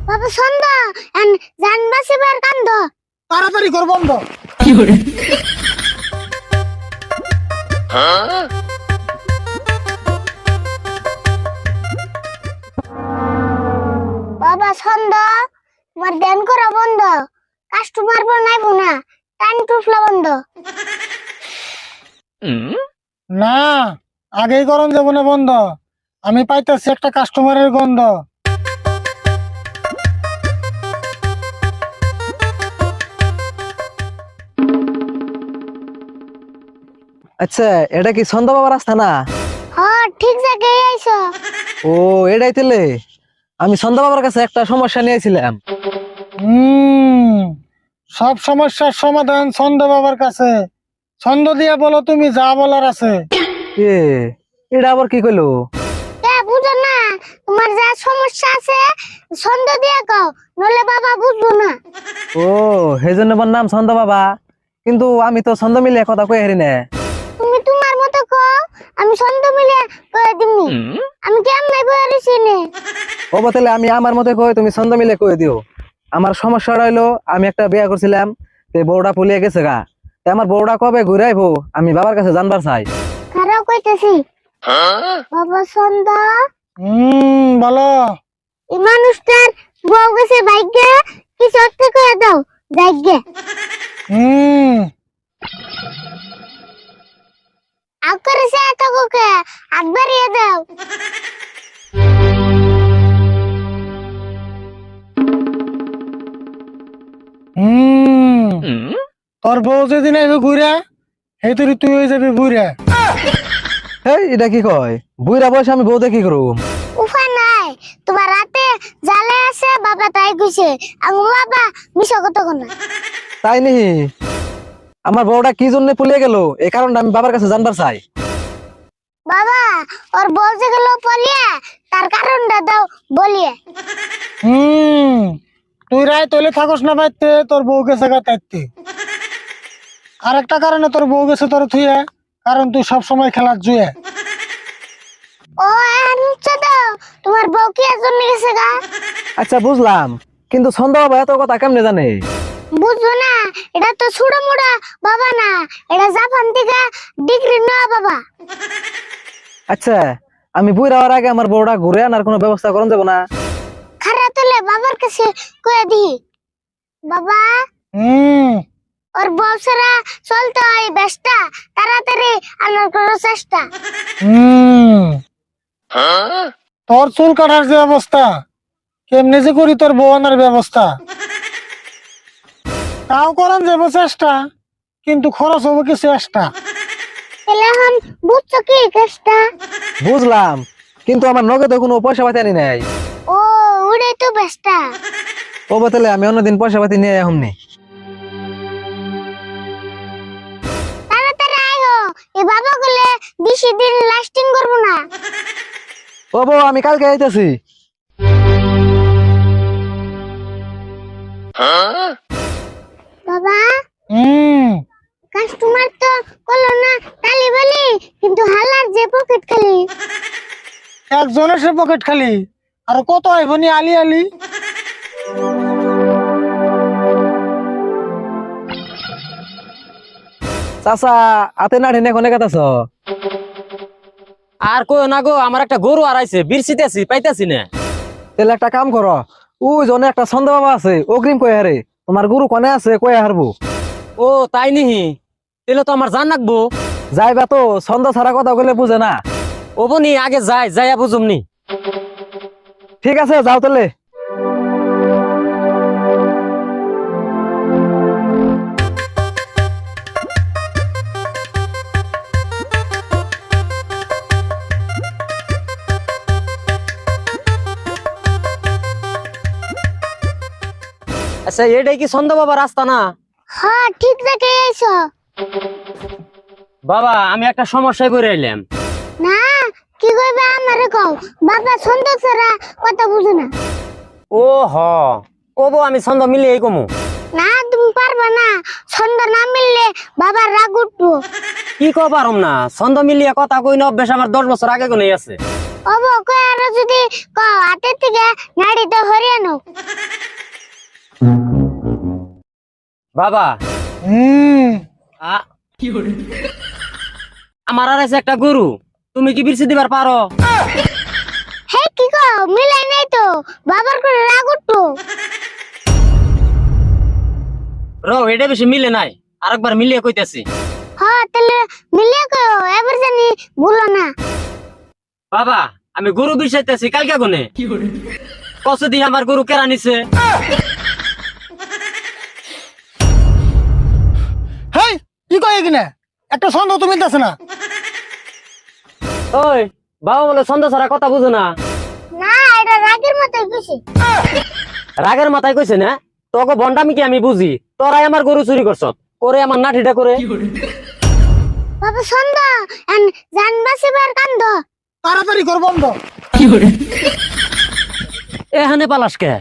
বাবা ছন্দ এন জানবাসিবার কান্দ তাড়াতাড়ি কর বন্ধ। বাবা ছন্দ তোমার ধ্যান করা বন্ধ, কাস্টমার বানাইবো না, টাইম টুফলা বন্ধ। না, আগেই করন যাব না বন্ধ। আমি পাইতেছি একটা কাস্টমারের গন্ধ। আচ্ছা, এটা কি ছন্দ বাবার রাস্তা না? হ্যাঁ ঠিক জায়গায় আইছো। ও, এটাই তেলে আমি ছন্দ বাবার কাছে একটা সমস্যা নিয়েছিলাম। সব সমস্যার সমাধান ছন্দ বাবার কাছে। ছন্দ দিয়া বলো তুমি যা বলার আছে। এ এটা আবার কি কইলো? কে বুঝো না, তোমার যা সমস্যা আছে ছন্দ দিয়ে কও, নলে বাবা বুঝবো না। ও, সেই জন্য আমার নাম ছন্দ বাবা। কিন্তু আমি তো ছন্দ মিলে কথা কই হারি না। তুমি তোমার মতো কও, আমি ছন্দ মিলে কয়ে দিমনি। আমি কেমনে বলেছি নে? ও বতলে আমি আমার মতে কই, তুমি ছন্দ মিলে কই দিও। আমার সমস্যাটা হইলো, আমি একটা বিয়ে করছিলাম, তে বউটা পলিয়ে গেছে গা। তে আমার বউটা কবে ঘুরে আইবো আমি বাবার কাছে জানবার চাই। খারাপ কইতেছি বাবা ছন্দ, বলো। এই মানুষটার বউ গেছে ভাগ্যে, কিছু একটা করে দাও ভাগ্যে। আগ করেছে এত কোকে হাত বাড়িয়ে দাও। তোর বউ যেদিন আইবে ঘুরে, সেই তুই তুই হয়ে যাবি ঘুরে। এই এটা কি কয়? বুইরা বয়সে আমি বউতে কি করুম? উপায় নাই, তোমার রাতে জালে আছে বাবা তাই কইছে। আমি বাবা মিশা কথা কোনা। তাই নি? আমার বউটা কি জন্য পলিয়ে গেল এই কারণটা আমি বাবার কাছে জানবার চাই। বাবা ওর বউ যে গেল পলিয়ে, তার কারণটা দাও বলিয়ে। তুই রায় তলে থাকস না বাইতে, তোর বউ গেছে গা তাইতে। আর একটা কারণে তোর বউ গেছে তোর থুয়ে, কারণ তুই সব সময় খেলার জুয়ে। ও আনছে দাও, তোমার বউ কি এর জন্য গেছে গা? আচ্ছা বুঝলাম, কিন্তু ছন্দ বাবা এত কথা কেমনে জানে? বুঝছো না, এটা তো ছুড়ো মুড়া বাবা না, এটা জাপান থেকে ডিগ্রি নেওয়া বাবা। আচ্ছা, আমি বুইরা হওয়ার আগে আমার বউটা ঘুরে আনার কোনো ব্যবস্থা করুন যাব না? খারাপ হলে বাবার কাছে কয়ে দি। বাবা ওর বউ ছাড়া চলতে হয় বেশটা, তাড়াতাড়ি আনার কোনো চেষ্টা। তোর চুল কাটার যে অবস্থা, কেমনে যে করি তোর বউ আনার ব্যবস্থা। তাও করান যাবো চেষ্টা, কিন্তু খরচ হবো কিছু এক্সট্রা। তাহলে এখন বুঝছো কি কেসটা? বুঝলাম, কিন্তু আমার নগদে কোনো পয়সা পাতি আনি নাই। ও ওটাই তো বেশটা। ও বতলে আমি অন্যদিন পয়সা পাতি নিয়ে এমনি। তাড়াতাড়ি আইও, এই বাবা গুলে বেশি দিন লাস্টিং করবো না। ও বউ, আমি কালকে আইতেছি। বাবা কাস্টমার তো কলো না তালি বলি, কিন্তু হালার যে পকেট খালি। একজনের সে পকেট খালি, আর কত আইবনি আলি আলি। চাচা, আতে না ঠেনে কোনে কাটাছ? আর কই না গো, আমার একটা গরু হারাইছে, বিরছিতেছি পাইতাছি না। তাহলে একটা কাম করো, ওই জনে একটা ছন্দ বাবা আছে, অগ্রিম কয়ে হারে। তোমার গুরু কনে আছে কয়ে হারবো। ও তাই নিহি? তাহলে তো আমার জান রাখবো। যাইবা তো, ছন্দ ছাড়া কথা বলে বুঝে না। ও বনি আগে যাইয়া বুঝুমনি। ঠিক আছে, যাও তাহলে। আচ্ছা, এটাই কি ছন্দ বাবা রাস্তা না? হ্যাঁ ঠিক জায়গায় আইছো। বাবা আমি একটা সমস্যায় পড়ে এলাম। না কি কইবা আমারে কও, বাবা ছন্দ ছাড়া কথা বুঝো না। ও হ, ও বউ আমি ছন্দ মিলিয়ে কমু। না তুমি পারবা না, ছন্দ না মিললে বাবার রাগ উঠবো। কি কো পারম না? ছন্দ মিলিয়ে কথা কই না অভ্যাস আমার 10 বছর আগে কোনে আছে। অব কই আর যদি কও হাতের থেকে নাড়িতে হরিয়ানো। বাবা হুম আ- আমার আর আছে একটা গরু, তুমি কি বিরছি দিবার পারো? হে কি গো মিলাই নাই তো বাবার করে রাগ উঠতো। এটা বেশি মিলে নাই, আরেকবার মিলিয়ে কইতেছি। হ্যাঁ তাহলে মিলিয়ে কয়ো, এবার জানি ভুলো না। বাবা আমি গরু বিষাইতেছি কালকে গুনে, কত দিয়ে আমার গরু কেরা নিছে। হেই কি কয় কিনা একটা সন্দেহ তো মিলতেছে না। ওই বাবা বলে সন্ধ্যা ছাড়া কথা বুঝো না। না এটা রাগের মতোই খুশি। রাগের মাথায় কইছে না, তোকে বন্ডামি কি আমি বুঝি, তোরাই আমার গরু চুরি করছ, করে আমার নাঠিটা করে। বাবা সন্ধ্যা জান বাসিবার কান্দ। তাড়াতাড়ি কর বন্ধ। এখানে পালাস কে?